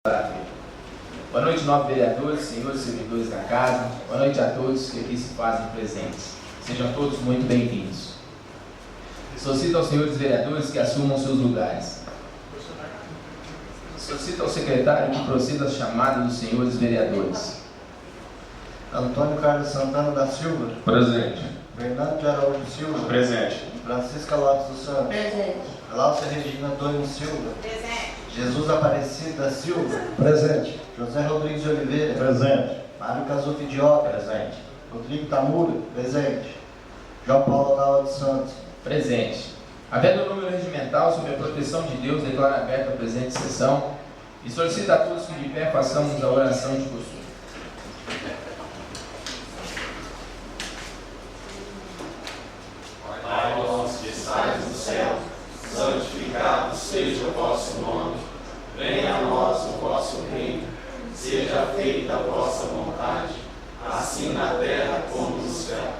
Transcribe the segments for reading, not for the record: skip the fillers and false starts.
Boa noite, nobres vereadores, senhores servidores da casa. Boa noite a todos que aqui se fazem presentes. Sejam todos muito bem-vindos. Solicito aos senhores vereadores que assumam seus lugares. Solicito ao secretário que proceda a chamada dos senhores vereadores. Antônio Carlos Santana da Silva. Presente. Fernando de Araújo Silva. Presente. Francisca Lopes dos Santos. Presente. Láucia Regina Antônio Silva. Presente. Jesus Aparecido da Silva. Presente. José Rodrigues de Oliveira. Presente. Mário Casufi de Oca. Presente. Rodrigo Tamura. Presente. João Paulo Nava dos Santos. Presente. Havendo o número regimental sob a proteção de Deus, declaro aberta a presente sessão e solicito a todos que de pé façamos a oração de costume. Pai nosso que estais no céu, santificado seja o vosso nome. Venha a nós o vosso reino. Seja feita a vossa vontade, assim na terra como no céu.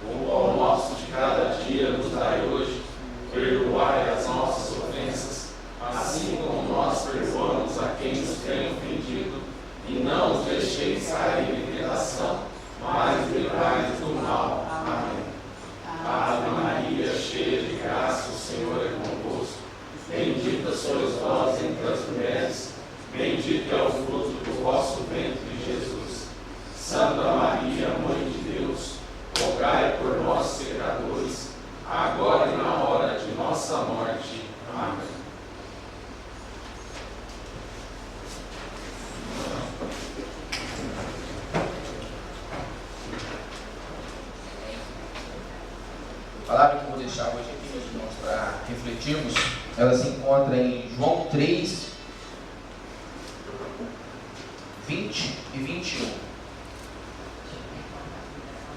O pão nosso de cada dia nos dai hoje. Perdoai as nossas ofensas, assim como nós perdoamos a quem nos tem ofendido. E não nos deixeis cair em tentação, mas livrai-nos do mal. Amém. Ave Maria, cheia de graça, o Senhor é convosco. Bendita sois vós entre as mulheres, bendito é o fruto do vosso ventre, Jesus. Santa Maria, Mãe de Deus, rogai por nós, pecadores, agora e na hora de nossa morte. Amém. A palavra que eu vou deixar hoje aqui, meus irmãos, para refletirmos, ela se encontra em João 3, 20 e 21.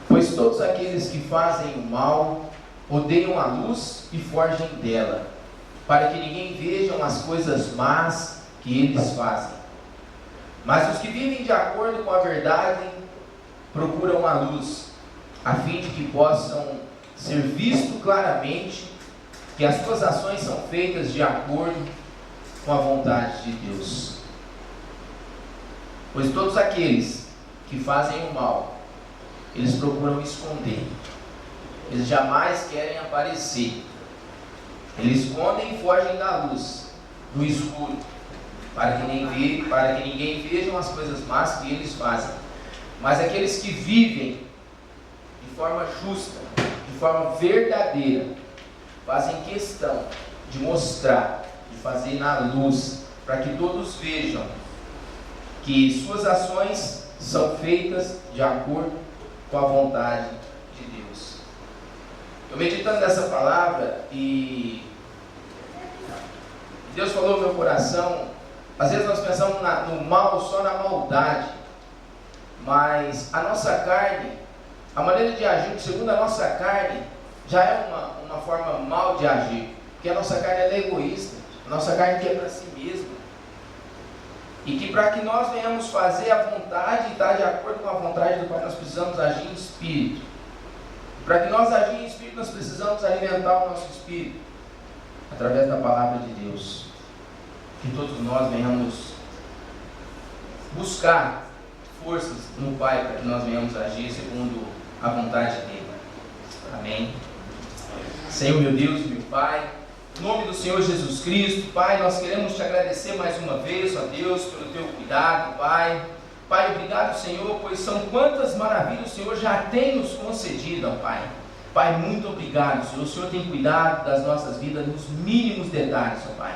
Pois todos aqueles que fazem o mal odeiam a luz e fogem dela, para que ninguém vejam as coisas más que eles fazem. Mas os que vivem de acordo com a verdade procuram a luz, a fim de que possam ser visto claramente que as suas ações são feitas de acordo com a vontade de Deus. Pois todos aqueles que fazem o mal, eles procuram esconder. Eles jamais querem aparecer. Eles escondem e fogem da luz, do escuro, para que ninguém vejam as coisas más que eles fazem. Mas aqueles que vivem de forma justa, de forma verdadeira, fazem questão de mostrar, de fazer na luz, para que todos vejam que suas ações são feitas de acordo com a vontade de Deus. Eu meditando nessa palavra e Deus falou no meu coração, às vezes nós pensamos no mal só na maldade, mas a nossa carne, a maneira de agir segundo a nossa carne já é uma forma mal de agir, porque a nossa carne é egoísta, a nossa carne quer para si mesma, e que para que nós venhamos fazer a vontade e estar de acordo com a vontade do Pai, nós precisamos agir em espírito. Para que nós agir em espírito, nós precisamos alimentar o nosso espírito através da palavra de Deus. Que todos nós venhamos buscar forças no Pai para que nós venhamos agir segundo a vontade dele. Amém. Senhor, meu Deus, meu Pai, em nome do Senhor Jesus Cristo, Pai, nós queremos te agradecer mais uma vez, ó Deus, pelo teu cuidado, Pai. Pai, obrigado, Senhor, pois são quantas maravilhas o Senhor já tem nos concedido, ó Pai. Pai, muito obrigado, Senhor. O Senhor tem cuidado das nossas vidas nos mínimos detalhes, ó Pai.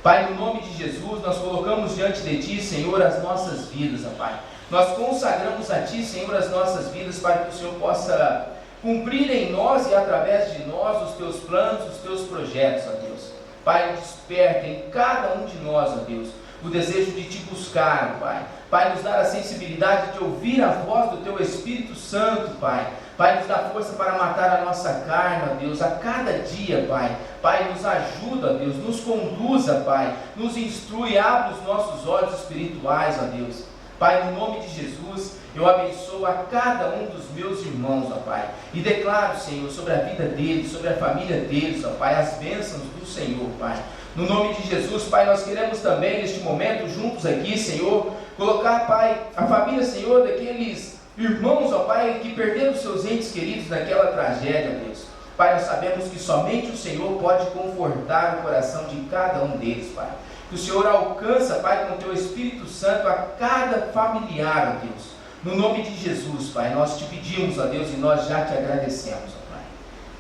Pai, no nome de Jesus, nós colocamos diante de Ti, Senhor, as nossas vidas, ó Pai. Nós consagramos a Ti, Senhor, as nossas vidas, para que o Senhor possa cumprir em nós e através de nós os Teus planos, os Teus projetos, ó Deus. Pai, desperta em cada um de nós, ó Deus, o desejo de Te buscar, ó Pai. Pai, nos dar a sensibilidade de ouvir a voz do Teu Espírito Santo, Pai. Pai, nos dá força para matar a nossa carne, ó Deus, a cada dia, Pai. Pai, nos ajuda, ó Deus, nos conduza, Pai. Nos instrui, abre os nossos olhos espirituais, ó Deus. Pai, no nome de Jesus, eu abençoo a cada um dos meus irmãos, ó Pai, e declaro, Senhor, sobre a vida deles, sobre a família deles, ó Pai, as bênçãos do Senhor, Pai. No nome de Jesus, Pai, nós queremos também, neste momento, juntos aqui, Senhor, colocar, Pai, a família, Senhor, daqueles irmãos, ó Pai, que perderam seus entes queridos naquela tragédia, Deus. Pai, nós sabemos que somente o Senhor pode confortar o coração de cada um deles, Pai. Que o Senhor alcança, Pai, com o Teu Espírito Santo a cada familiar, ó Deus. No nome de Jesus, Pai, nós te pedimos, ó Deus, e nós já te agradecemos, ó Pai.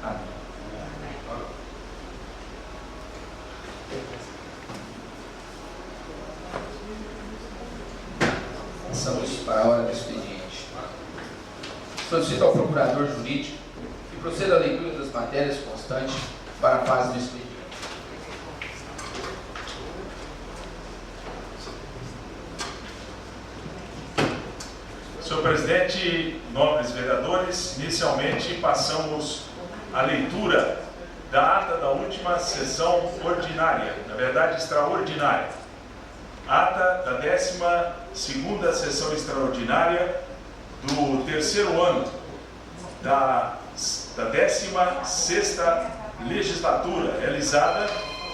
Amém. Passamos para a hora do expediente. Solicito ao procurador jurídico que proceda à leitura das matérias constantes para a fase do expediente. Senhor presidente, nobres vereadores, inicialmente passamos a leitura da ata da última sessão ordinária, na verdade extraordinária. Ata da 12ª sessão extraordinária do terceiro ano da 16ª legislatura, realizada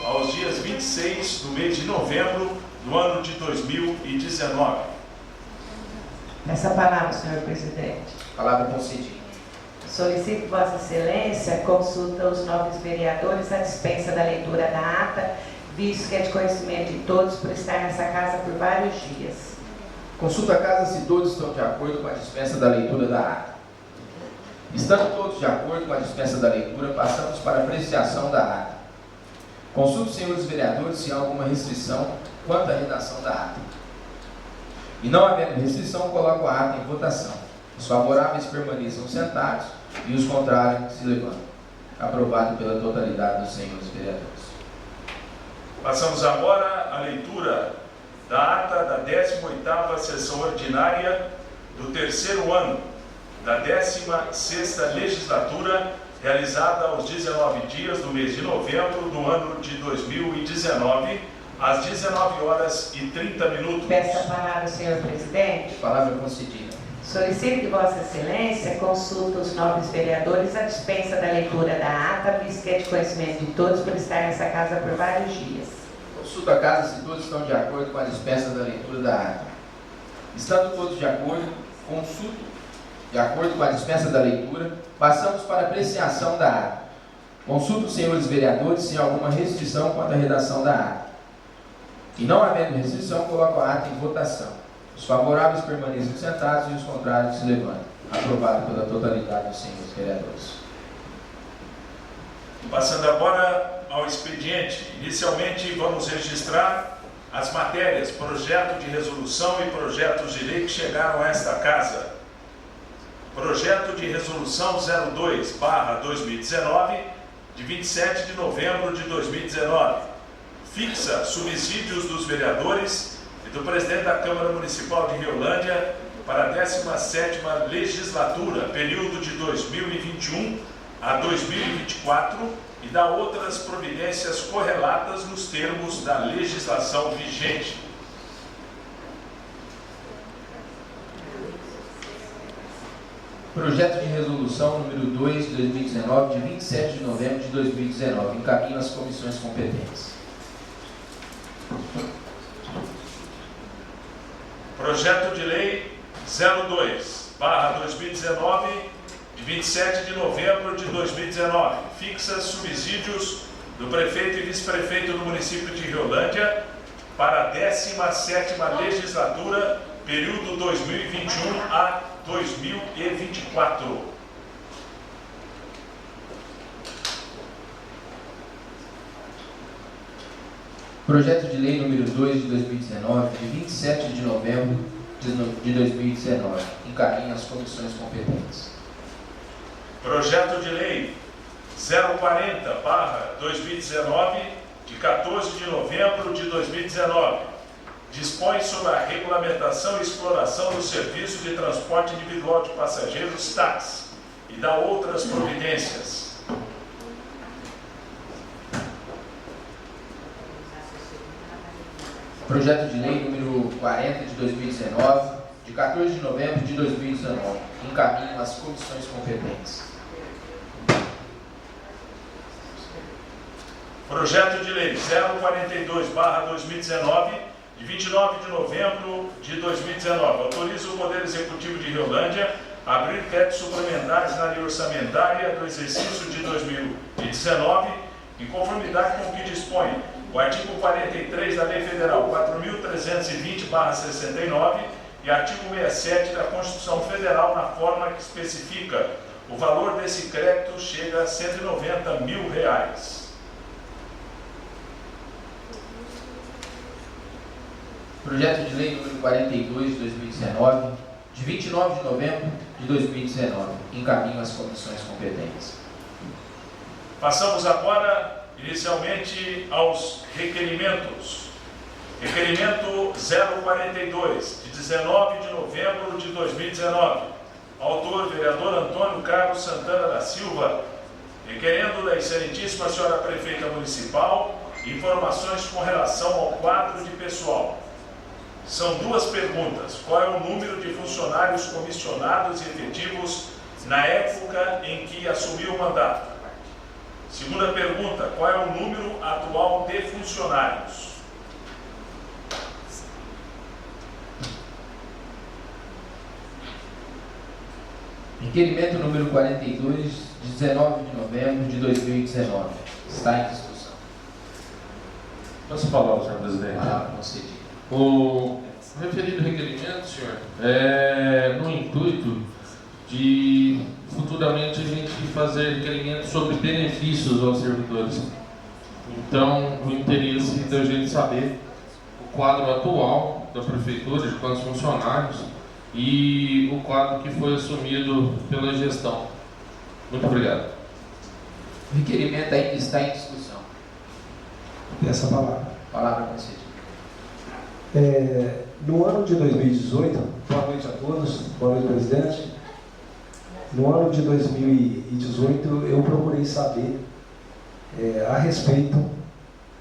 aos dias 26 do mês de novembro do ano de 2019. Essa palavra, senhor presidente. Palavra concedida. Solicito Vossa Excelência consulta os nobres vereadores a dispensa da leitura da ata, visto que é de conhecimento de todos por estar nessa casa por vários dias. Consulta a casa se todos estão de acordo com a dispensa da leitura da ata. Estando todos de acordo com a dispensa da leitura, passamos para a apreciação da ata. Consulto, senhores vereadores, se há alguma restrição quanto à redação da ata. E não havendo restrição, coloco a ata em votação. Os favoráveis permaneçam sentados e os contrários se levantam. Aprovado pela totalidade dos senhores vereadores. Passamos agora à leitura da ata da 18ª sessão ordinária do terceiro ano da 16ª legislatura, realizada aos 19 dias do mês de novembro do ano de 2019, às 19h30. Peço a palavra, senhor presidente. Palavra concedida. Solicito de Vossa Excelência consulta os nobres vereadores a dispensa da leitura da ata, visto que é de conhecimento de todos por estar nessa casa por vários dias. Consulto a casa se todos estão de acordo com a dispensa da leitura da ata. Estando todos de acordo, consulto de acordo com a dispensa da leitura, passamos para a apreciação da ata. Consulto os senhores vereadores se há alguma restrição quanto à redação da ata. E não havendo restrição, coloco a ata em votação. Os favoráveis permaneçam sentados e os contrários se levantam. Aprovado pela totalidade dos senhores vereadores. Passando agora ao expediente. Inicialmente vamos registrar as matérias, projeto de resolução e projetos de lei que chegaram a esta casa. Projeto de resolução 02/2019, de 27 de novembro de 2019. Fixa subsídios dos vereadores e do presidente da Câmara Municipal de Riolândia para a 17ª legislatura, período de 2021 a 2024, e dá outras providências correlatas nos termos da legislação vigente. Projeto de resolução número 2 de 2019, de 27 de novembro de 2019. Encaminho às comissões competentes. Projeto de lei 02/2019, de 27 de novembro de 2019, fixa subsídios do prefeito e vice-prefeito do município de Riolândia para a 17ª legislatura, período 2021 a 2024. Projeto de lei número 2 de 2019, de 27 de novembro de 2019. Encaminho às comissões competentes. Projeto de lei 040/2019, de 14 de novembro de 2019. Dispõe sobre a regulamentação e exploração do serviço de transporte individual de passageiros táxi e dá outras providências. Projeto de lei número 40 de 2019, de 14 de novembro de 2019. Encaminho às comissões competentes. Projeto de Lei 042/2019, de 29 de novembro de 2019. Autoriza o Poder Executivo de Riolândia a abrir créditos suplementares na lei orçamentária do exercício de 2019, em conformidade com o que dispõe o artigo 43 da Lei Federal 4.320/69 e artigo 67 da Constituição Federal, na forma que especifica o valor desse crédito chega a R$190 mil. Projeto de Lei número 42 de 2019, de 29 de novembro de 2019. Encaminho às comissões competentes. Passamos agora, inicialmente, aos requerimentos. Requerimento 042, de 19 de novembro de 2019. Autor, vereador Antônio Carlos Santana da Silva, requerendo da excelentíssima senhora prefeita municipal informações com relação ao quadro de pessoal. São duas perguntas. Qual é o número de funcionários comissionados e efetivos na época em que assumiu o mandato? Segunda pergunta, qual é o número atual de funcionários? Requerimento número 42, de 19 de novembro de 2019. Está em discussão. Posso falar, senhor presidente? Palavra concedida. O referido requerimento, senhor, é no intuito de futuramente a gente fazer requerimentos sobre benefícios aos servidores. Então, o interesse da gente saber o quadro atual da prefeitura, de quantos funcionários, e o quadro que foi assumido pela gestão. Muito obrigado. O requerimento ainda está em discussão. Peço a palavra. Palavra concedida. No ano de 2018, boa noite a todos, boa noite, presidente. No ano de 2018, eu procurei saber a respeito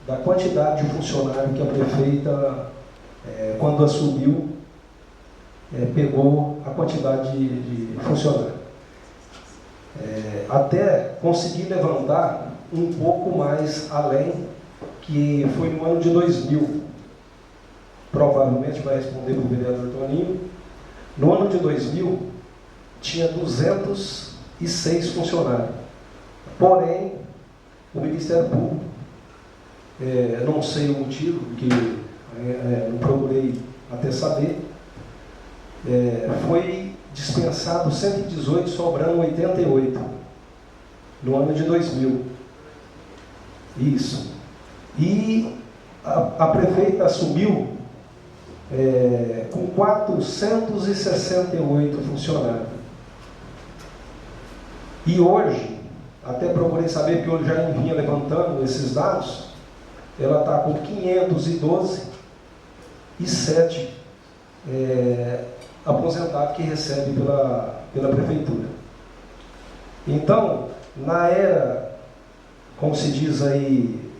da quantidade de funcionário que a prefeita, quando assumiu, pegou a quantidade de funcionário. Até consegui levantar um pouco mais além, que foi no ano de 2000. Provavelmente vai responder para o vereador Toninho. No ano de 2000, tinha 206 funcionários. Porém, o Ministério Público, não sei o motivo, porque não procurei até saber, foi dispensado 118, sobrando 88, no ano de 2000. Isso. E a prefeita assumiu com 468 funcionários. E hoje, até procurei saber, porque eu já vinha levantando esses dados, ela está com 512 e 7 aposentados que recebe pela prefeitura. Então, na era, como se diz aí,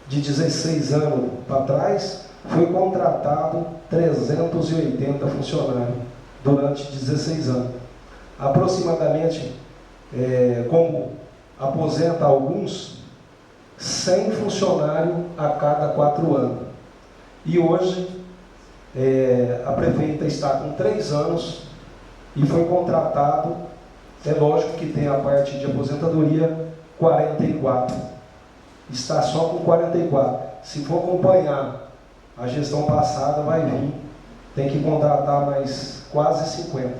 de 16 anos para trás, foi contratado 380 funcionários durante 16 anos. Aproximadamente, como aposenta alguns, 100 funcionários a cada 4 anos. E hoje, a prefeita está com 3 anos e foi contratado, é lógico que tem a parte de aposentadoria, 44. Está só com 44. Se for acompanhar a gestão passada, vai vir. Tem que contratar mais quase 50.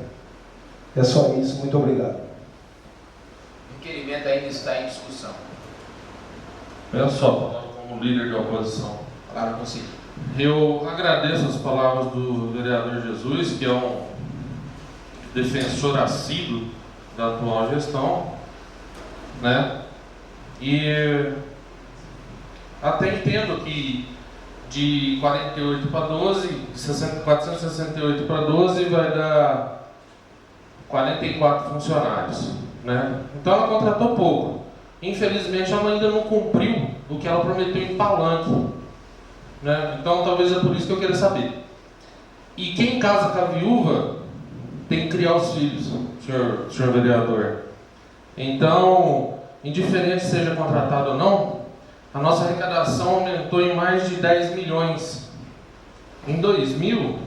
É só isso. Muito obrigado. O requerimento ainda está em discussão. Olha só, como líder de oposição. Palavra concedida. Eu agradeço as palavras do vereador Jesus, que é um defensor assíduo da atual gestão, né? E até entendo que de 48 para 12, de 468 para 12 vai dar 44 funcionários, né? Então ela contratou pouco. Infelizmente ela ainda não cumpriu o que ela prometeu em palanque, né? Então talvez é por isso que eu queira saber. E quem casa com a viúva tem que criar os filhos, senhor vereador. Então, indiferente seja contratado ou não, a nossa arrecadação aumentou em mais de 10 milhões. Em 2000,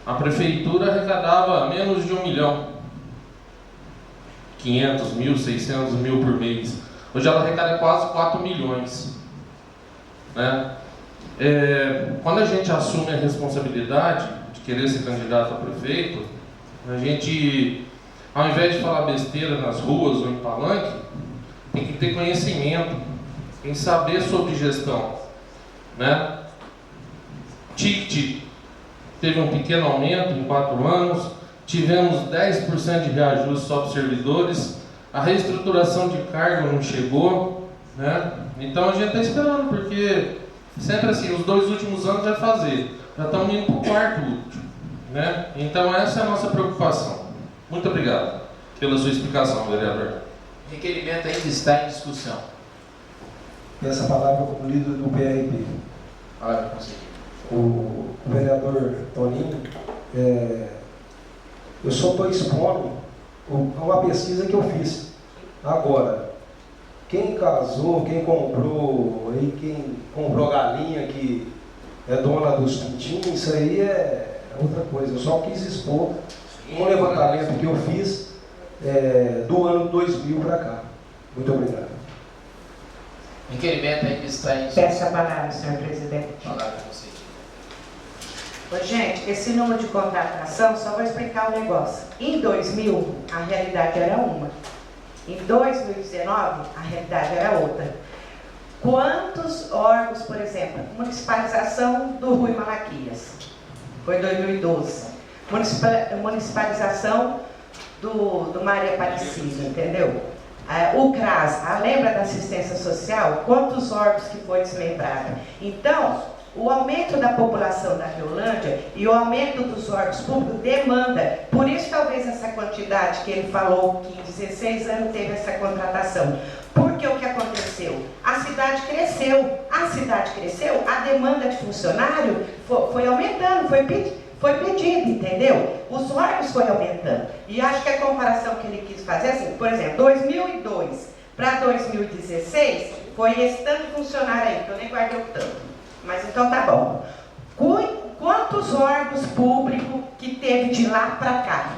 a prefeitura arrecadava menos de 1 milhão. 500 mil, 600 mil por mês. Hoje ela arrecada quase 4 milhões. Né? Quando a gente assume a responsabilidade de querer ser candidato a prefeito, a gente, ao invés de falar besteira nas ruas ou em palanque, tem que ter conhecimento, tem que saber sobre gestão. Né? Ticket teve um pequeno aumento em 4 anos, tivemos 10% de reajuste só para os servidores, a reestruturação de cargo não chegou, né? Então a gente está esperando, porque sempre assim, os 2 últimos anos vai fazer, já estamos indo para o 4º último, né? Então essa é a nossa preocupação. Muito obrigado pela sua explicação, vereador. O requerimento ainda está em discussão. Essa palavra como líder do PRB. Palavra conselheiro. O vereador Toninho, eu só estou expondo uma pesquisa que eu fiz. Agora, quem casou, quem comprou galinha que é dona dos pintinhos, isso aí é outra coisa. Eu só quis expor um levantamento que eu fiz do ano 2000 para cá. Muito obrigado. O requerimento ainda está em discussão. Peço a palavra, senhor presidente. Palavra conselheiro. Ô, gente, esse número de contratação, só vou explicar um negócio. Em 2000, a realidade era uma. Em 2019, a realidade era outra. Quantos órgãos, por exemplo, municipalização do Rui Malaquias, foi em 2012. Municipalização do Maria Aparecida, entendeu? O CRAS, lembra da assistência social? Quantos órgãos que foi desmembrado? Então, o aumento da população da Riolândia e o aumento dos órgãos públicos demanda. Por isso, talvez, essa quantidade que ele falou, que em 16 anos teve essa contratação. Porque o que aconteceu? A cidade cresceu. A cidade cresceu, a demanda de funcionário foi aumentando, foi pedido, entendeu? Os órgãos foi aumentando. E acho que a comparação que ele quis fazer, assim, por exemplo, 2002 para 2016, foi esse tanto funcionário aí, que eu nem guardei o tanto. Mas então tá bom. Quantos órgãos públicos que teve de lá para cá?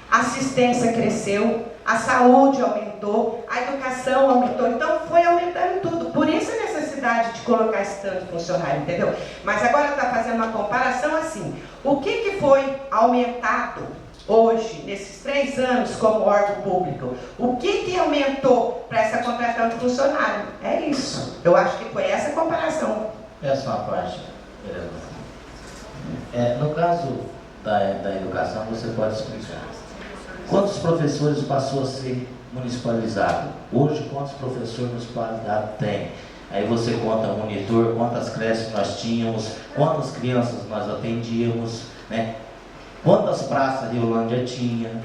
A assistência cresceu, a saúde aumentou, a educação aumentou, então foi aumentando tudo. Por isso a necessidade de colocar esse tanto de funcionário, entendeu? Mas agora está fazendo uma comparação assim. O que foi aumentado hoje, nesses 3 anos como órgão público? O que aumentou para essa contratação de funcionário? É isso. Eu acho que foi essa comparação. Essa é uma parte, vereador. No caso da educação, você pode explicar. Quantos professores passou a ser municipalizado? Hoje, quantos professores municipalizados tem? Aí você conta monitor, quantas creches nós tínhamos, quantas crianças nós atendíamos, né? Quantas praças a Riolândia tinha.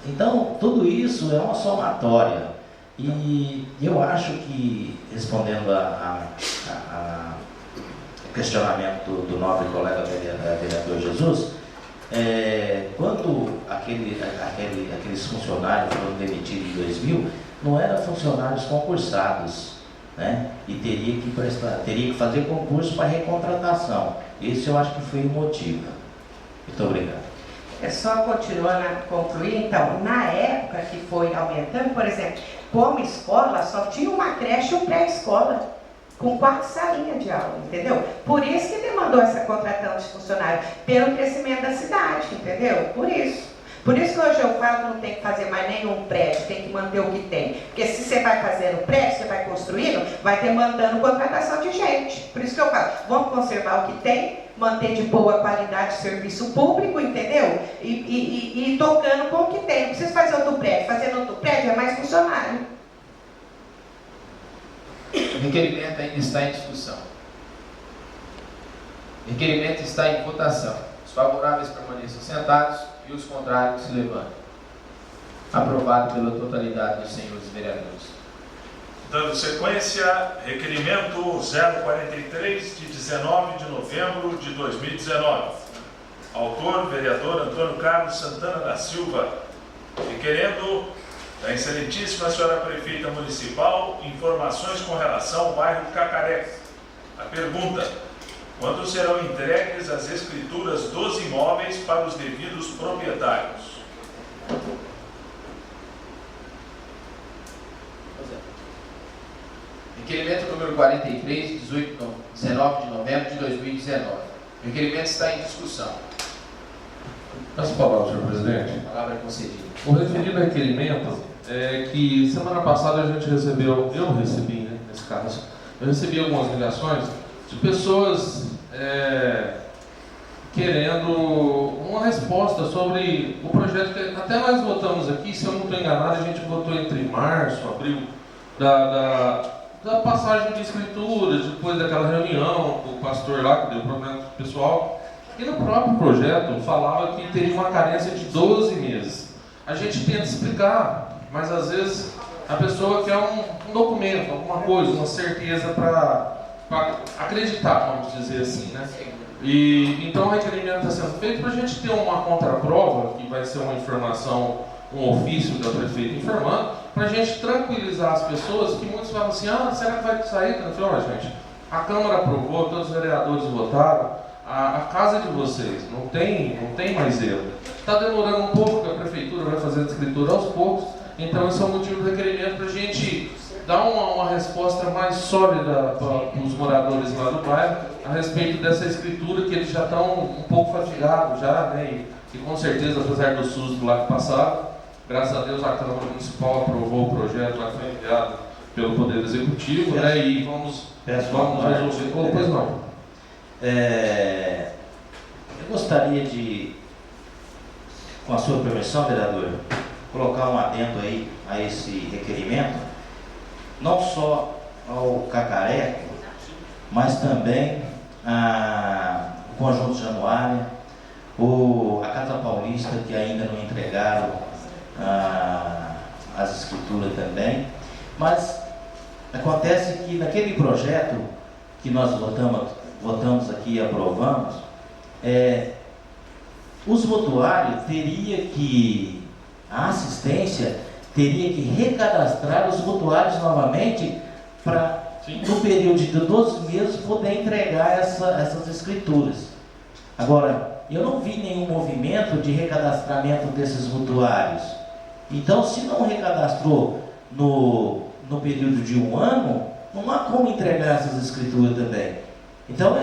Então, tudo isso é uma somatória. E eu acho que, respondendo a questionamento do nobre colega vereador Jesus, quando aqueles funcionários foram demitidos em 2000, não eram funcionários concursados, né? E teria que fazer concurso para recontratação. Esse eu acho que foi o motivo. Muito obrigado. Só continuando a concluir, então, na época que foi aumentando, por exemplo, como escola, só tinha uma creche e um pré-escola, com 4 salinhas de aula, entendeu? Por isso que demandou essa contratação de funcionário, pelo crescimento da cidade, entendeu? Por isso. Por isso que hoje eu falo que não tem que fazer mais nenhum prédio, tem que manter o que tem. Porque se você vai fazendo prédio, você vai construindo, vai demandando contratação de gente. Por isso que eu falo, vamos conservar o que tem, manter de boa qualidade de serviço público, entendeu? E tocando com o que tem. Não precisa fazer outro prédio. Fazendo outro prédio é mais funcionário. O requerimento ainda está em discussão. O requerimento está em votação. Os favoráveis permaneçam sentados e os contrários se levantem. Aprovado pela totalidade dos senhores vereadores. Dando sequência, requerimento 043, de 19 de novembro de 2019. Autor, vereador Antônio Carlos Santana da Silva, requerendo Da excelentíssima senhora prefeita municipal, informações com relação ao bairro Cacareco. A pergunta: quando serão entregues as escrituras dos imóveis para os devidos proprietários? Requerimento número 43, 19 de novembro de 2019. O requerimento está em discussão. As palavras, senhor presidente. A palavra é concedida. O referido requerimento é que semana passada a gente recebeu, eu recebi, né, nesse caso, eu recebi algumas ligações de pessoas querendo uma resposta sobre o projeto que até nós votamos aqui, se eu não estou enganado, a gente votou entre março, abril, da passagem de escrituras, depois daquela reunião com o pastor lá, que deu problema com o pessoal. E no próprio projeto falava que teria uma carência de 12 meses. A gente tenta explicar, mas às vezes a pessoa quer um documento, alguma coisa, uma certeza para acreditar, vamos dizer assim, né? E então o requerimento está sendo feito para a gente ter uma contraprova, que vai ser uma informação, um ofício da prefeita informando, para a gente tranquilizar as pessoas, que muitos falam assim, será que vai sair? Então, gente, a Câmara aprovou, todos os vereadores votaram, a casa de vocês, não tem mais erro. Está demorando um pouco, porque a prefeitura vai fazer a escritura aos poucos, então esse é o motivo do requerimento, para a gente dar uma resposta mais sólida para os moradores lá do bairro, a respeito dessa escritura, que eles já estão um pouco fatigados, já, né, e com certeza, apesar do SUS do lado passado, graças a Deus a Câmara Municipal aprovou o projeto, lá foi enviado pelo Poder Executivo, né, e vamos resolver. Pois não. Eu gostaria de, com a sua permissão, vereador, colocar um adendo aí a esse requerimento, não só ao Cacareco, mas também o Conjunto Januária, a Casa Paulista, que ainda não entregaram as escrituras também. Mas acontece que naquele projeto que nós votamos aqui e aprovamos, os votuários a assistência teria que recadastrar os votuários novamente para, no período de 12 meses, poder entregar essas escrituras. Agora, eu não vi nenhum movimento de recadastramento desses votuários. Então, se não recadastrou no período de 1 ano, não há como entregar essas escrituras também. Então,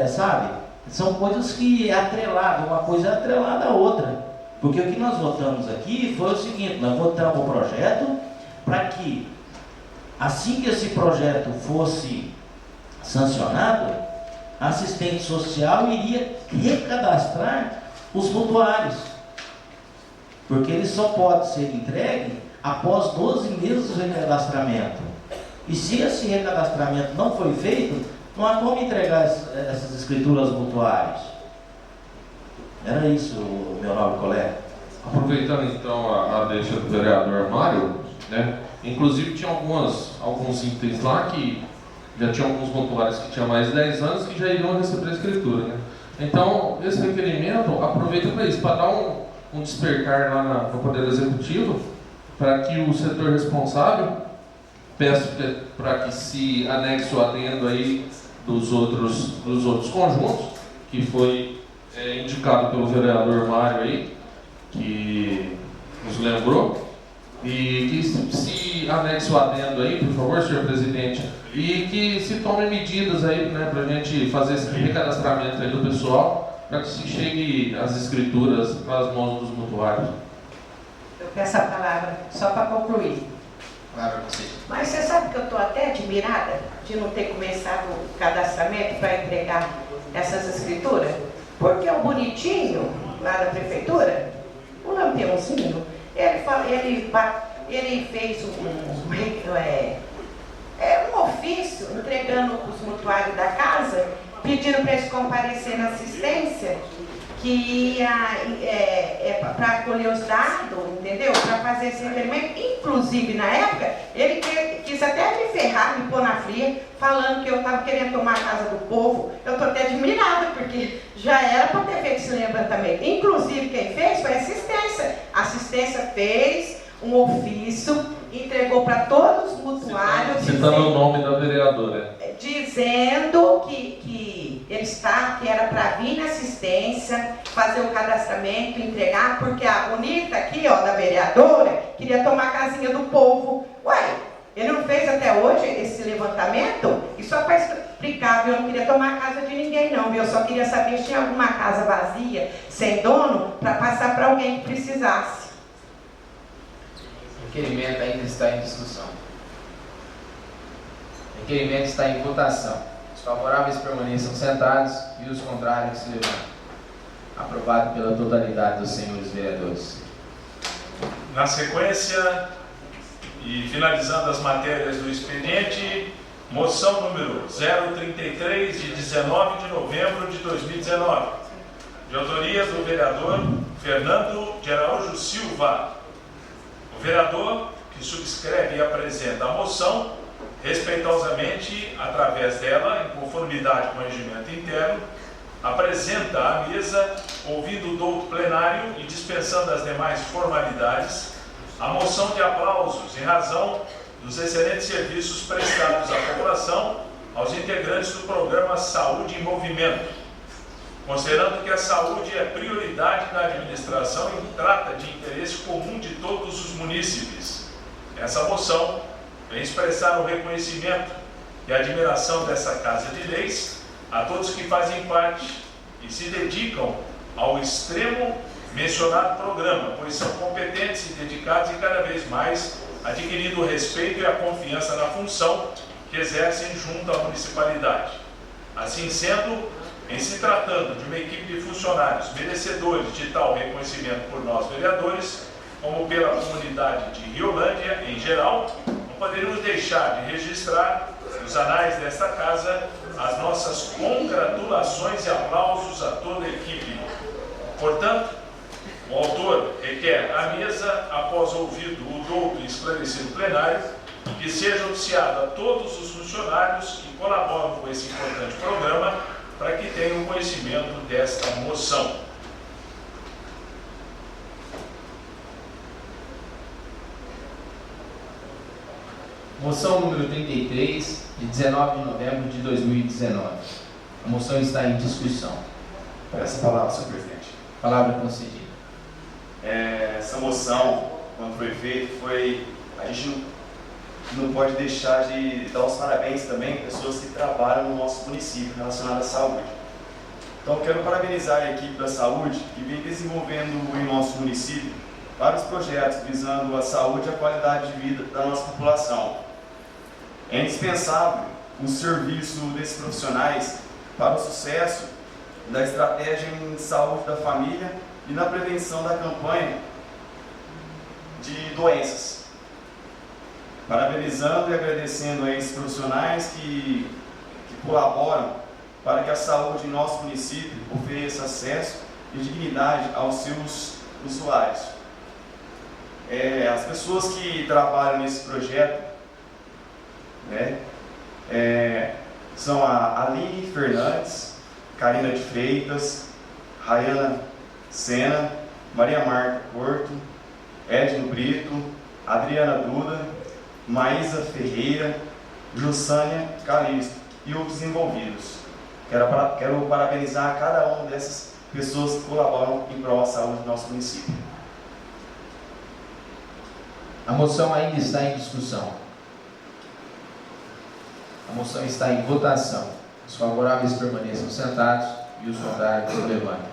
sabe, são coisas que é atrelado, uma coisa é atrelada à outra. Porque o que nós votamos aqui foi o seguinte: nós votamos o projeto para que, assim que esse projeto fosse sancionado, a assistente social iria recadastrar os votuários. Porque ele só pode ser entregue após 12 meses de recadastramento. E se esse recadastramento não foi feito, não há como entregar essas escrituras aos votuários. Era isso, meu nobre colega. Aproveitando então a deixa do vereador Mário, né? Inclusive tinha alguns itens lá que já tinham alguns votuários que tinham mais de 10 anos que já iriam receber a escritura, né? Então, esse requerimento aproveita para isso, para dar um despertar lá no Poder Executivo, para que o setor responsável, peço para que se anexe o adendo aí dos outros conjuntos, que foi indicado pelo vereador Mário aí, que nos lembrou, e que se anexe o adendo aí, por favor, senhor presidente, e que se tome medidas aí, né, para a gente fazer esse recadastramento aí do pessoal, para que se chegue as escrituras para as mãos dos mutuários. Eu peço a palavra só para concluir. Palavra você. Mas você sabe que eu estou até admirada de não ter começado o cadastramento para entregar essas escrituras? Porque o bonitinho lá da prefeitura, o Lampiãozinho, ele fez um ofício entregando os mutuários da casa, pedindo para eles comparecer na assistência, que ia para acolher os dados, entendeu? Para fazer esse requerimento. Inclusive, na época, ele quis até me ferrar, me pôr na fria, falando que eu estava querendo tomar a casa do povo. Eu estou até admirada, porque já era para ter feito esse levantamento. Inclusive, quem fez foi a assistência. A assistência fez um ofício, entregou para todos os mutuários, Citando o nome da vereadora. dizendo que era para vir na assistência, fazer o cadastramento, entregar, porque a bonita aqui, ó, da vereadora, queria tomar a casinha do povo. Ué, ele não fez até hoje esse levantamento? E só para explicar, viu? Eu não queria tomar a casa de ninguém não, viu? Eu só queria saber se tinha alguma casa vazia, sem dono, para passar para alguém que precisasse. O requerimento ainda está em discussão. O requerimento está em votação. Os favoráveis permaneçam sentados e os contrários se levantem. Aprovado pela totalidade dos senhores vereadores. Na sequência, e finalizando as matérias do expediente, moção número 033, de 19 de novembro de 2019, de autoria do vereador Fernando de Araújo Silva. O vereador que subscreve e apresenta a moção, respeitosamente, através dela, em conformidade com o regimento interno, apresenta à mesa, ouvindo o douto plenário e dispensando as demais formalidades, a moção de aplausos em razão dos excelentes serviços prestados à população, aos integrantes do programa Saúde em Movimento, considerando que a saúde é prioridade da administração e trata de interesse comum de todos os munícipes. Essa moção vem expressar o reconhecimento e admiração dessa Casa de Leis a todos que fazem parte e se dedicam ao extremo mencionado programa, pois são competentes e dedicados e cada vez mais adquirindo o respeito e a confiança na função que exercem junto à municipalidade. Assim sendo, em se tratando de uma equipe de funcionários merecedores de tal reconhecimento por nós vereadores, como pela comunidade de Riolândia em geral, não poderíamos deixar de registrar nos anais desta casa as nossas congratulações e aplausos a toda a equipe. Portanto, o autor requer à mesa, após ouvido o douto e esclarecido plenário, que seja oficiado a todos os funcionários que colaboram com esse importante programa para que tenham conhecimento desta moção. Moção número 33, de 19 de novembro de 2019. A moção está em discussão. Peço a palavra, senhor presidente. Palavra concedida. Essa moção, quando foi feita, a gente não pode deixar de dar os parabéns também às pessoas que trabalham no nosso município relacionado à saúde. Então, quero parabenizar a equipe da saúde que vem desenvolvendo em nosso município vários projetos visando a saúde e a qualidade de vida da nossa população. É indispensável o serviço desses profissionais para o sucesso da estratégia em saúde da família e na prevenção da campanha de doenças. Parabenizando e agradecendo a esses profissionais que colaboram para que a saúde em nosso município ofereça acesso e dignidade aos seus usuários. As pessoas que trabalham nesse projeto, são a Aline Fernandes, Karina de Freitas, Rayana Sena, Maria Marta Porto, Edno Brito, Adriana Duda, Maísa Ferreira, Jussânia Calisto e outros envolvidos. Quero parabenizar cada uma dessas pessoas que colaboram em prol da saúde do nosso município. A moção ainda está em discussão. A moção está em votação. Os favoráveis permaneçam sentados e os contrários se levantem.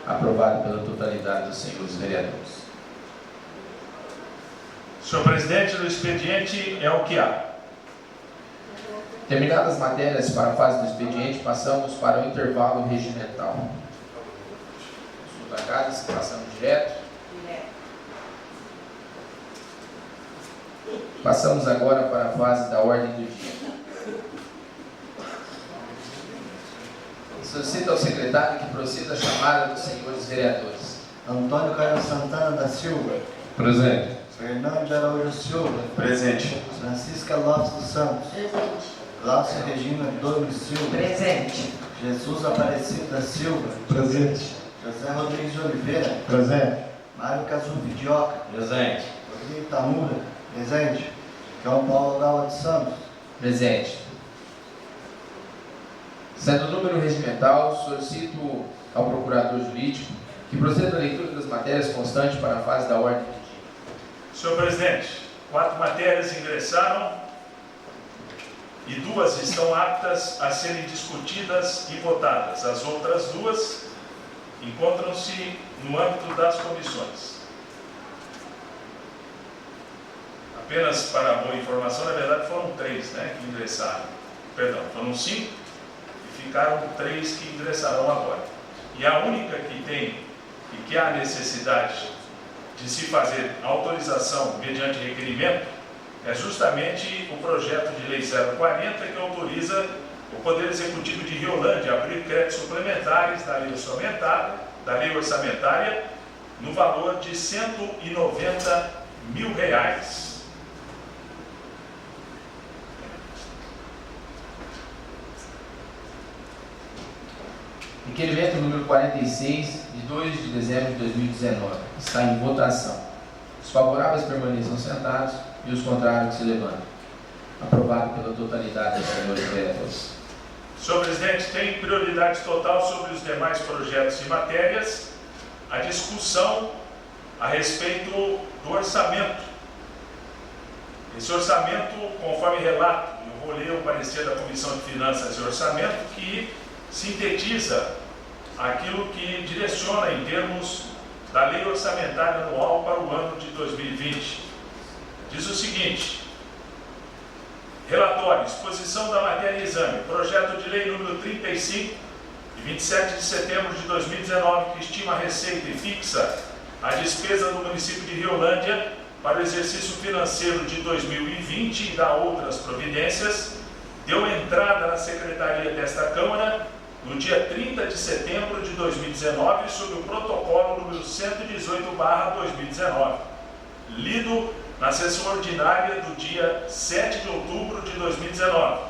Aprovado pela totalidade dos senhores vereadores. Senhor presidente, do expediente é o que há. Terminadas as matérias para a fase do expediente, passamos para o intervalo regimental. Consulta passamos direto. Passamos agora para a fase da ordem do dia. Solicito ao secretário que proceda a chamada dos senhores vereadores. Antônio Carlos Santana da Silva. Presente. Fernando de Araújo Silva. Presente. Francisca Lopes dos Santos. Presente. Cláudia Regina Douglas Silva. Presente. Jesus Aparecido da Silva. Presente. José Rodrigues de Oliveira. Presente. Mário Casu Vidioca. Presente. Felipe Tamura, presente. João Paulo Gala de Santos, Presente. Sendo o número regimental, solicito ao procurador jurídico que proceda à leitura das matérias constantes para a fase da ordem do dia. Senhor presidente, 4 matérias ingressaram e 2 estão aptas a serem discutidas e votadas. As outras 2 encontram-se no âmbito das comissões. Apenas para a boa informação, na verdade foram 3 que ingressaram. Perdão, foram 5 e ficaram 3 que ingressarão agora. E a única que tem e que há necessidade de se fazer autorização mediante requerimento é justamente o projeto de lei 040, que autoriza o Poder Executivo de Riolândia a abrir créditos suplementares da lei orçamentária no valor de R$190 mil. Requerimento número 46, de 2 de dezembro de 2019. Está em votação. Os favoráveis permaneçam sentados e os contrários se levantem. Aprovado pela totalidade dos senhores vereadores. Senhor presidente, tem prioridade total sobre os demais projetos e matérias a discussão a respeito do orçamento. Esse orçamento, conforme relato, eu vou ler o parecer da Comissão de Finanças e Orçamento, que sintetiza aquilo que direciona em termos da lei orçamentária anual para o ano de 2020. Diz o seguinte: relatório, exposição da matéria em exame, projeto de lei número 35, de 27 de setembro de 2019, que estima a receita e fixa a despesa do município de Riolândia para o exercício financeiro de 2020 e dá outras providências, deu entrada na secretaria desta Câmara no dia 30 de setembro de 2019, sob o protocolo número 118/2019, lido na sessão ordinária do dia 7 de outubro de 2019,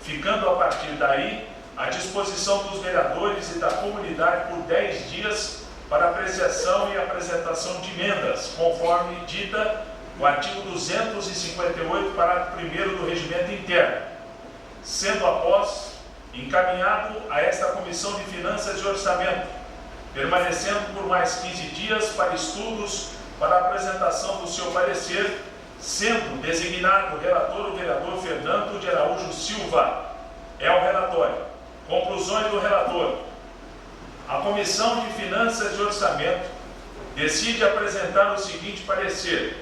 ficando a partir daí à disposição dos vereadores e da comunidade por 10 dias para apreciação e apresentação de emendas, conforme dita o artigo 258, parágrafo 1º do Regimento Interno, sendo após encaminhado a esta Comissão de Finanças e Orçamento, permanecendo por mais 15 dias para estudos para a apresentação do seu parecer, sendo designado o relator o vereador Fernando de Araújo Silva. É o relatório. Conclusões do relator. A Comissão de Finanças e Orçamento decide apresentar o seguinte parecer.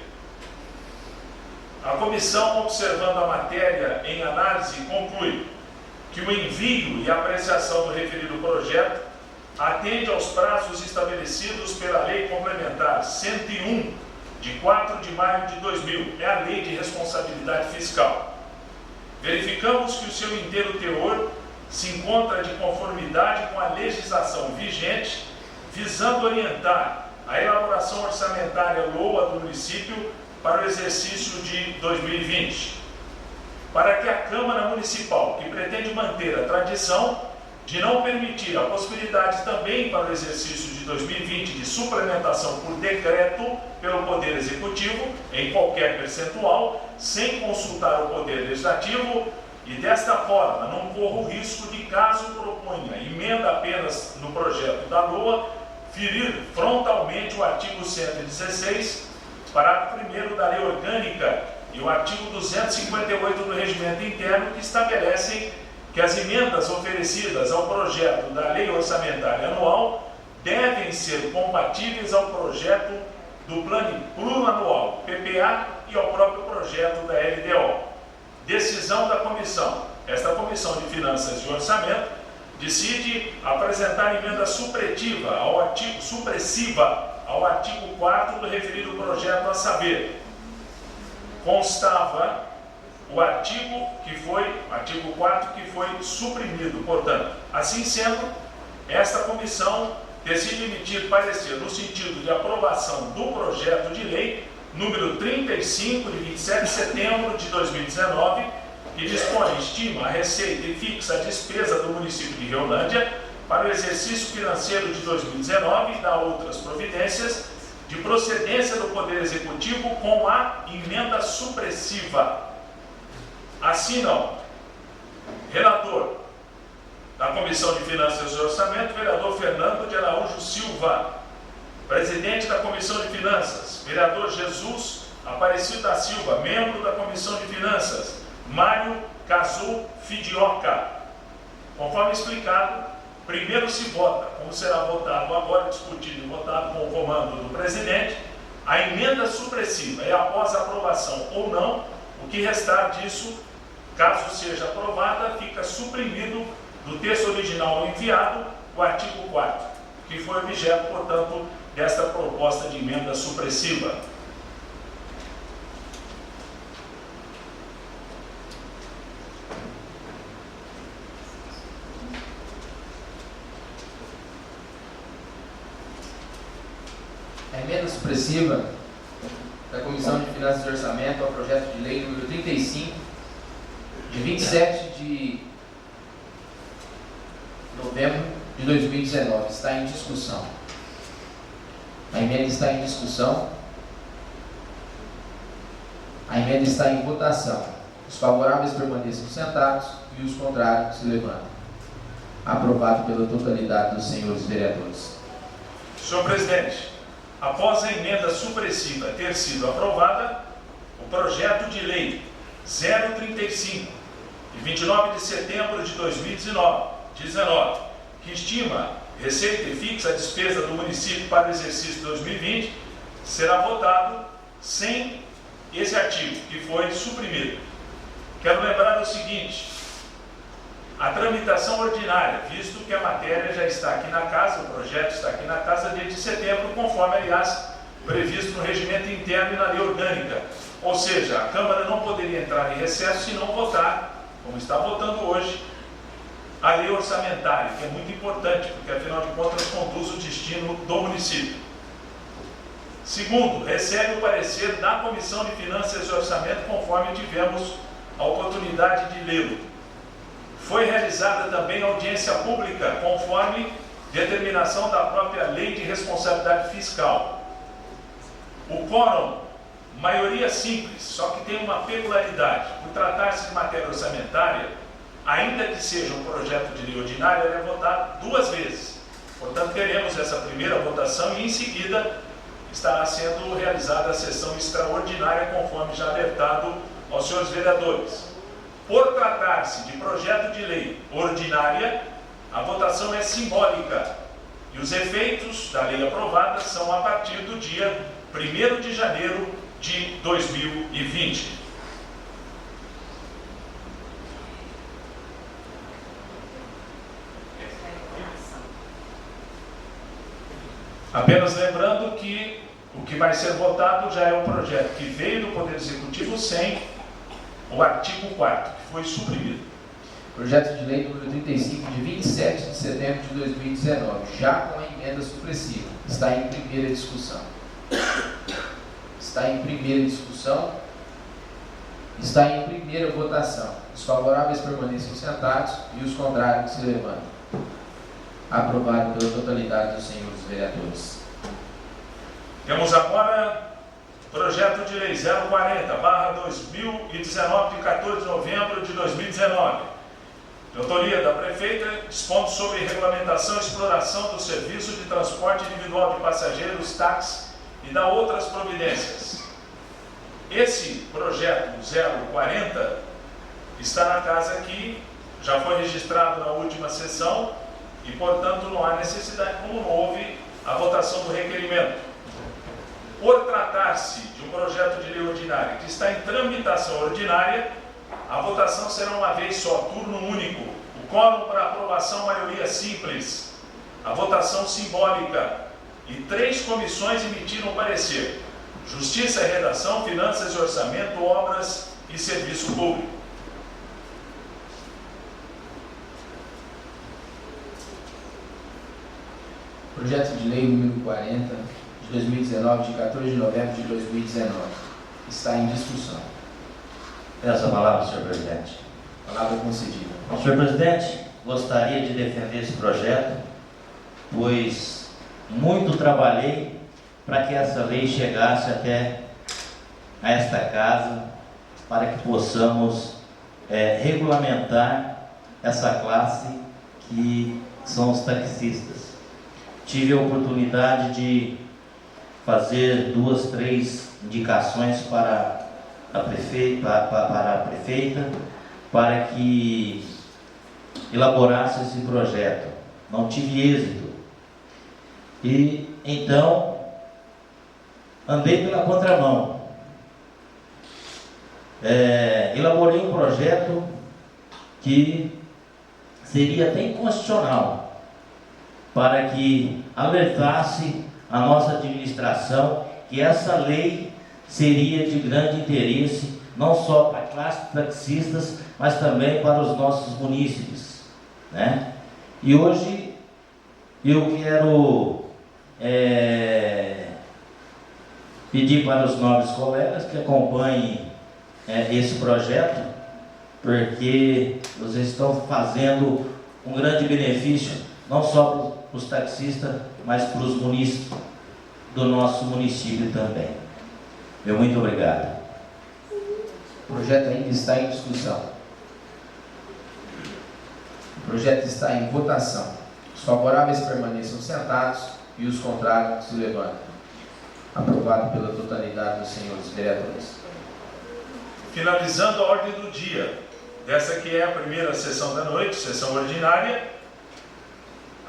A comissão, observando a matéria em análise, conclui que o envio e apreciação do referido projeto atende aos prazos estabelecidos pela Lei Complementar 101, de 4 de maio de 2000, é a Lei de Responsabilidade Fiscal. Verificamos que o seu inteiro teor se encontra de conformidade com a legislação vigente, visando orientar a elaboração orçamentária LOA do município para o exercício de 2020. Para que a Câmara Municipal, que pretende manter a tradição de não permitir a possibilidade também para o exercício de 2020 de suplementação por decreto pelo Poder Executivo, em qualquer percentual, sem consultar o Poder Legislativo, e desta forma não corra o risco de, caso proponha emenda apenas no projeto da LOA, ferir frontalmente o artigo 116, parágrafo 1º da Lei Orgânica e o artigo 258 do Regimento Interno, que estabelecem que as emendas oferecidas ao projeto da Lei Orçamentária Anual devem ser compatíveis ao projeto do Plano Plurianual, PPA, e ao próprio projeto da LDO. Decisão da comissão. Esta Comissão de Finanças e Orçamento decide apresentar emenda supressiva ao artigo 4º do referido projeto, a saber, constava o artigo 4 que foi suprimido. Portanto, assim sendo, esta comissão decide emitir parecer no sentido de aprovação do projeto de lei número 35, de 27 de setembro de 2019, que dispõe, estima a receita e fixa a despesa do município de Riolândia para o exercício financeiro de 2019 e dá outras providências, de procedência do Poder Executivo com a emenda supressiva. Assinam relator da Comissão de Finanças e Orçamento, vereador Fernando de Araújo Silva. Presidente da Comissão de Finanças, vereador Jesus Aparecido da Silva. Membro da Comissão de Finanças, Mário Cazu Fidioca. Conforme explicado, primeiro se vota, como será votado agora, discutido e votado com o comando do presidente, a emenda supressiva. E após a aprovação ou não, o que restar disso, caso seja aprovada, fica suprimido do texto original enviado o artigo 4º, que foi objeto, portanto, desta proposta de emenda supressiva. A emenda supressiva da Comissão de Finanças e Orçamento ao projeto de lei número 35, de 27 de novembro de 2019, está em discussão. A emenda está em discussão. A emenda está em votação. Os favoráveis permaneçam sentados e os contrários se levantem. Aprovado pela totalidade dos senhores vereadores. Senhor presidente, após a emenda supressiva ter sido aprovada, o projeto de lei 035, de 29 de setembro de 2019, que estima receita e fixa a despesa do município para o exercício 2020, será votado sem esse artigo, que foi suprimido. Quero lembrar o seguinte: a tramitação ordinária, visto que a matéria já está aqui na casa, o projeto está aqui na casa desde setembro, conforme, aliás, previsto no regimento interno e na lei orgânica. Ou seja, a Câmara não poderia entrar em recesso se não votar, como está votando hoje, a lei orçamentária, que é muito importante, porque afinal de contas conduz o destino do município. Segundo, recebe o parecer da Comissão de Finanças e Orçamento, conforme tivemos a oportunidade de lê-lo. Foi realizada também audiência pública, conforme determinação da própria Lei de Responsabilidade Fiscal. O quórum, maioria simples, só que tem uma peculiaridade. Por tratar-se de matéria orçamentária, ainda que seja um projeto de lei ordinário, ele é votado 2 vezes. Portanto, teremos essa primeira votação e, em seguida, estará sendo realizada a sessão extraordinária, conforme já alertado aos senhores vereadores. Por tratar-se de projeto de lei ordinária, a votação é simbólica e os efeitos da lei aprovada são a partir do dia 1º de janeiro de 2020. Apenas lembrando que o que vai ser votado já é um projeto que veio do Poder Executivo sem o artigo 4º, que foi suprimido. Projeto de lei número 35, de 27 de setembro de 2019, já com a emenda supressiva. Está em primeira discussão. Está em primeira discussão. Está em primeira votação. Os favoráveis permaneçam sentados e os contrários se levantem. Aprovado pela totalidade dos senhores vereadores. Temos agora projeto de lei 040/2019, de 14 de novembro de 2019. De autoria da prefeita, dispondo sobre regulamentação e exploração do serviço de transporte individual de passageiros, táxi e da outras providências. Esse projeto 040 está na casa aqui, já foi registrado na última sessão e, portanto, não há necessidade, como não houve a votação do requerimento. Por tratar-se de um projeto de lei ordinária que está em tramitação ordinária, a votação será uma vez só, turno único. O quórum para aprovação, maioria simples. A votação simbólica. E 3 comissões emitiram parecer: Justiça e Redação, Finanças e Orçamento, Obras e Serviço Público. Projeto de lei número 40, de 2019, de 14 de novembro de 2019. Está em discussão. Peço a palavra, senhor presidente. Palavra concedida. Senhor presidente, gostaria de defender esse projeto, pois muito trabalhei para que essa lei chegasse até a esta casa, para que possamos regulamentar essa classe que são os taxistas. Tive a oportunidade de fazer 2, 3 indicações para a prefeita, para que elaborasse esse projeto. Não tive êxito. E então andei pela contramão. Elaborei um projeto que seria até inconstitucional, para que alertasse a nossa administração que essa lei seria de grande interesse, não só para a classe de taxistas, mas também para os nossos munícipes, né? E hoje eu quero pedir para os nobres colegas que acompanhem esse projeto, porque vocês estão fazendo um grande benefício, não só para os taxistas, mas para os munícipes do nosso município também. Meu muito obrigado. O projeto ainda está em discussão. O projeto está em votação. Os favoráveis permaneçam sentados e os contrários se levantem. Aprovado pela totalidade dos senhores vereadores. Finalizando a ordem do dia, dessa que é a primeira sessão da noite, sessão ordinária,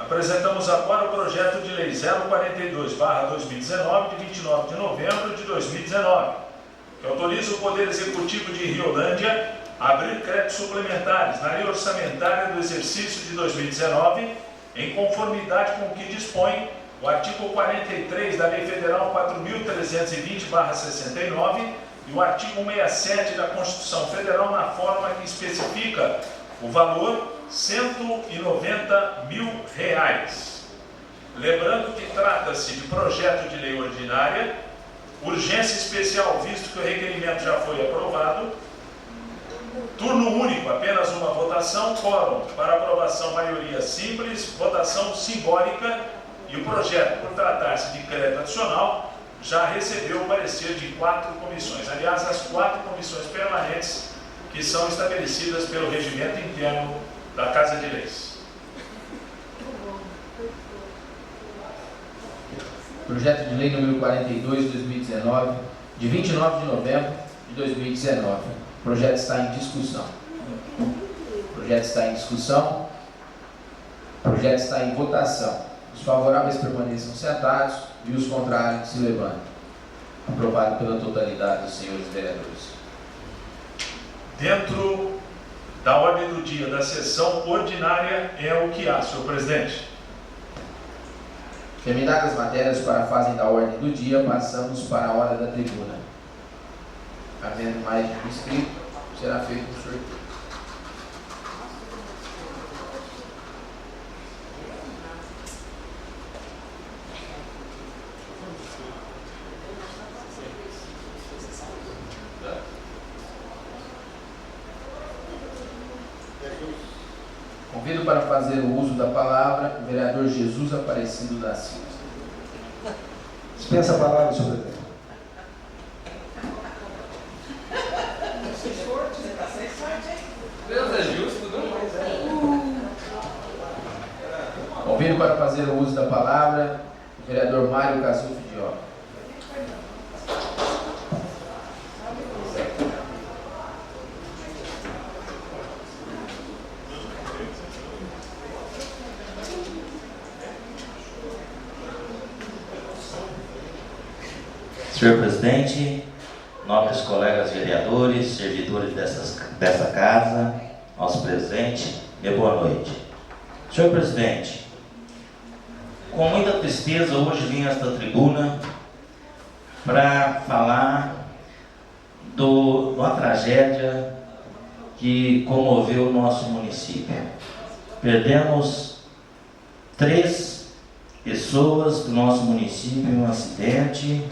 apresentamos agora o projeto de lei 042/2019, de 29 de novembro de 2019, que autoriza o Poder Executivo de Riolândia a abrir créditos suplementares na lei orçamentária do exercício de 2019, em conformidade com o que dispõe o artigo 43 da Lei Federal 4.320/69 e o artigo 67 da Constituição Federal, na forma que especifica o valor R$190 mil. Lembrando que trata-se de projeto de lei ordinária, urgência especial, visto que o requerimento já foi aprovado, turno único, apenas uma votação, quórum para aprovação, maioria simples, votação simbólica, e o projeto, por tratar-se de crédito adicional, já recebeu o parecer de 4 comissões. Aliás, as 4 comissões permanentes que são estabelecidas pelo regimento interno da Casa de Leis. Projeto de lei número 42/2019, de 29 de novembro de 2019. O projeto está em discussão. O projeto está em discussão. O projeto está em votação. Os favoráveis permaneçam sentados e os contrários se levantem. Aprovado pela totalidade dos senhores vereadores. Dentro da ordem do dia da sessão ordinária é o que há, senhor presidente. Terminadas as matérias para a fase da ordem do dia, passamos para a hora da tribuna. Havendo mais de um inscrito, será feito o sorteio. Convido para fazer o uso da palavra o vereador Jesus Aparecido da Silva. Dispensa a palavra, senhor presidente. Deus é justo, não? Convido para fazer o uso da palavra o vereador Mário Casuffi de Ó. Senhor presidente, nobres colegas vereadores, servidores dessa casa, aos presentes, e boa noite. Senhor presidente, com muita tristeza hoje vim a esta tribuna para falar de uma tragédia que comoveu o nosso município. Perdemos 3 pessoas do nosso município em um acidente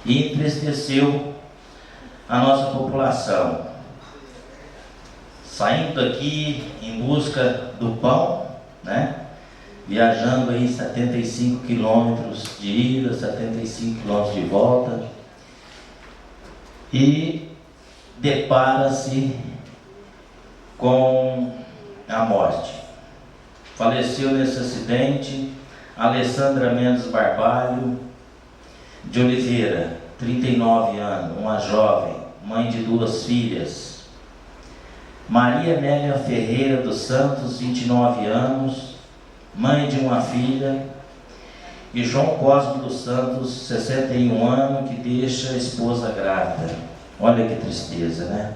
e entristeceu a nossa população. Saindo daqui em busca do pão, né? viajando aí 75 quilômetros de ida, 75 quilômetros de volta, e depara-se com a morte. Faleceu nesse acidente Alessandra Mendes Barbalho de Oliveira, 39 anos, uma jovem, mãe de 2 filhas. Maria Nélia Ferreira dos Santos, 29 anos, mãe de uma filha. E João Cosme dos Santos, 61 anos, que deixa a esposa grávida. Olha que tristeza, né?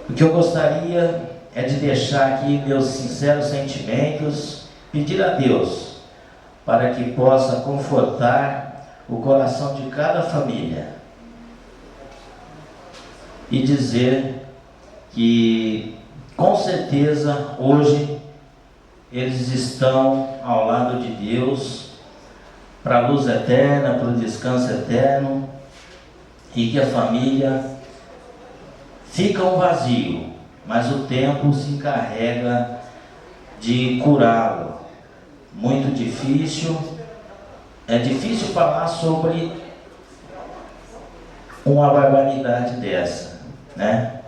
O que eu gostaria é de deixar aqui meus sinceros sentimentos, pedir a Deus para que possa confortar o coração de cada família e dizer que, com certeza, hoje eles estão ao lado de Deus para a luz eterna, para o descanso eterno, e que a família fica um vazio, mas o tempo se encarrega de curá-lo. Muito difícil, é difícil falar sobre uma barbaridade dessa, né?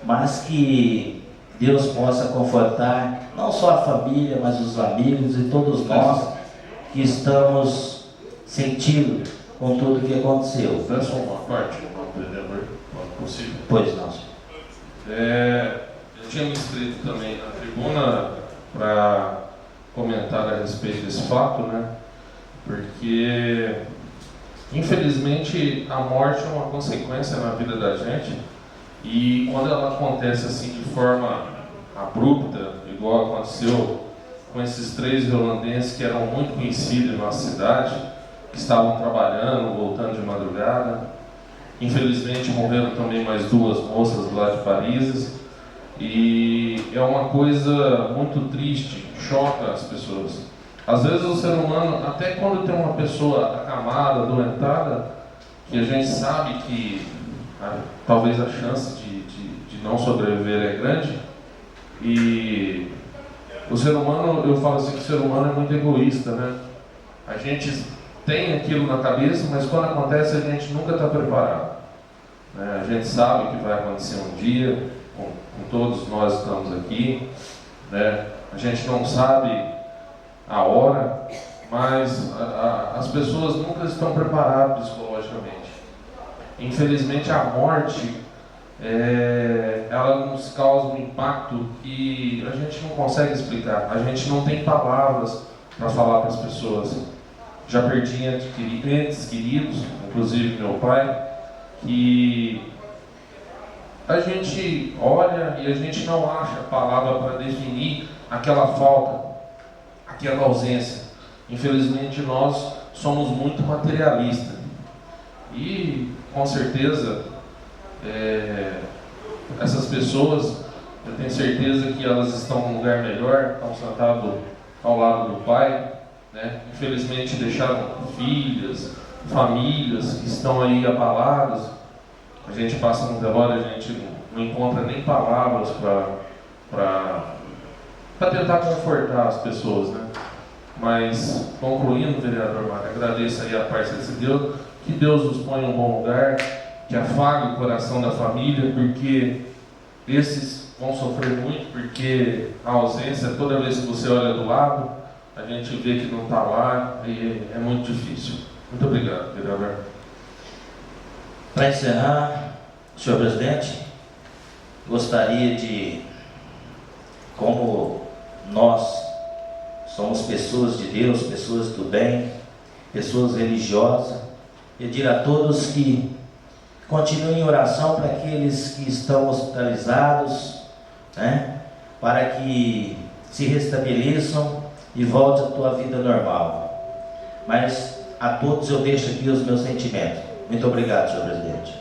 Mas que Deus possa confortar não só a família, mas os amigos e todos nós que estamos sentindo com tudo o que aconteceu. Peço uma parte, vereador, possível. Pois não. Eu tinha me inscrito também na tribuna para comentar a respeito desse fato, né? Porque, infelizmente, a morte é uma consequência na vida da gente, e quando ela acontece assim de forma abrupta, igual aconteceu com esses 3 riolandenses que eram muito conhecidos na cidade, que estavam trabalhando, voltando de madrugada. Infelizmente morreram também mais 2 moças lá de Paris, e é uma coisa muito triste, choca as pessoas. Às vezes o ser humano, até quando tem uma pessoa acamada, adoentada, que a gente sabe que talvez a chance de não sobreviver é grande, e o ser humano, eu falo assim que o ser humano é muito egoísta, né? A gente tem aquilo na cabeça, mas quando acontece a gente nunca está preparado, né? A gente sabe que vai acontecer um dia, com todos nós estamos aqui, né? A gente não sabe a hora, mas as pessoas nunca estão preparadas psicologicamente. Infelizmente a morte, ela nos causa um impacto que a gente não consegue explicar, a gente não tem palavras para falar para as pessoas. Já perdi entes queridos, inclusive meu pai, que a gente olha e a gente não acha a palavra para definir aquela falta, aquela ausência. Infelizmente nós somos muito materialistas e com certeza essas pessoas, eu tenho certeza que elas estão num lugar melhor, estão sentadas ao lado do pai, né? Infelizmente deixaram filhas, famílias que estão aí abaladas. A gente passa no velório, a gente não encontra nem palavras para tentar confortar as pessoas, né? Mas, concluindo, vereador Mário, agradeço aí a presença de Deus, que Deus nos ponha em um bom lugar, que afague o coração da família, porque esses vão sofrer muito, porque a ausência, toda vez que você olha do lado, a gente vê que não está lá e é muito difícil. Muito obrigado, vereador. Para encerrar, senhor presidente, gostaria de, como nós somos pessoas de Deus, pessoas do bem, pessoas religiosas, pedir a todos que continuem em oração para aqueles que estão hospitalizados, né, para que se restabeleçam e volte à tua vida normal. Mas a todos eu deixo aqui os meus sentimentos. Muito obrigado, senhor presidente.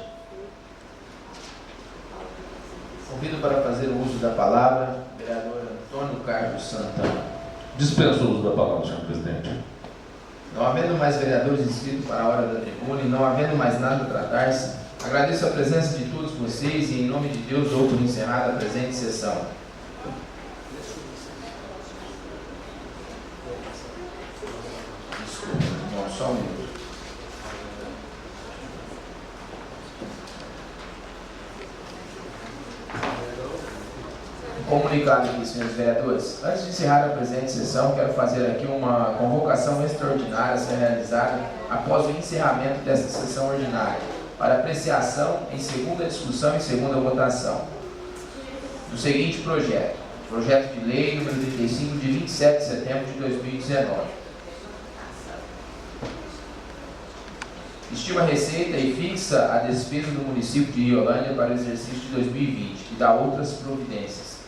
Convido para fazer o uso da palavra o vereador Antônio Carlos Santana. Dispenso o uso da palavra, senhor presidente. Não havendo mais vereadores inscritos para a hora da tribuna e não havendo mais nada a tratar-se, agradeço a presença de todos vocês e, em nome de Deus, dou por encerrada a presente sessão. Só um minuto. Comunicado aqui, senhores vereadores. Antes de encerrar a presente sessão, quero fazer aqui uma convocação extraordinária a ser realizada após o encerramento desta sessão ordinária, para apreciação em segunda discussão e segunda votação do seguinte projeto. Projeto de lei número 35, de 27 de setembro de 2019. Estima a receita e fixa a despesa do município de Riolândia para o exercício de 2020 e dá outras providências.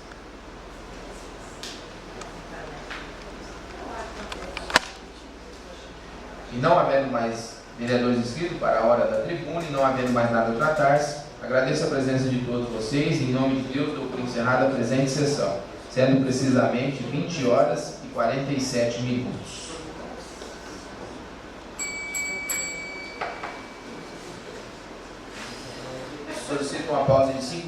E não havendo mais vereadores inscritos para a hora da tribuna e não havendo mais nada a tratar-se, agradeço a presença de todos vocês e, em nome de Deus, dou por encerrada a presente sessão, sendo precisamente 20 horas e 47 minutos. Solicito uma pausa de 5